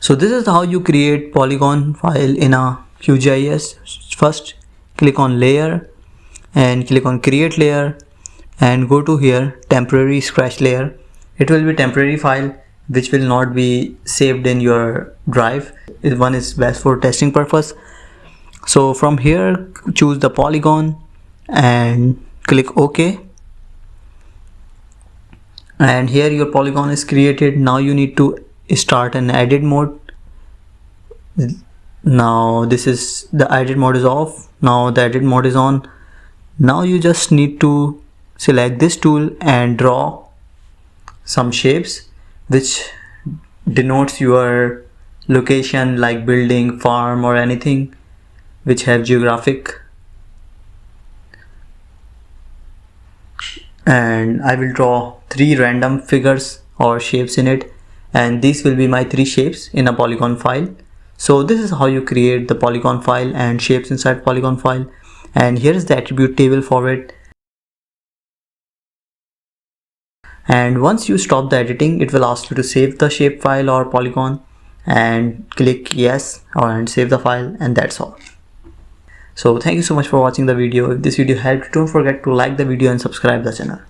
So this is how you create polygon file in a QGIS. First click on layer and click on create layer and go to here temporary scratch layer. It will be temporary file which will not be saved in your drive. One is best for testing purpose. So from here choose the polygon and click OK, and here your polygon is created. Now you need to start an edit mode. Now this is the edit mode is off. Now the edit mode is on. Now you just need to select this tool and draw some shapes which denotes your location, like building, farm, or anything which have geographic. And I will draw 3 random figures or shapes in it, and these will be my 3 shapes in a polygon file. So this is how you create the polygon file and shapes inside polygon file, and here is the attribute table for it. And once you stop the editing, it will ask you to save the shape file or polygon, and click yes and save the file, and that's all. So thank you so much for watching the video. If this video helped, don't forget to like the video and subscribe the channel.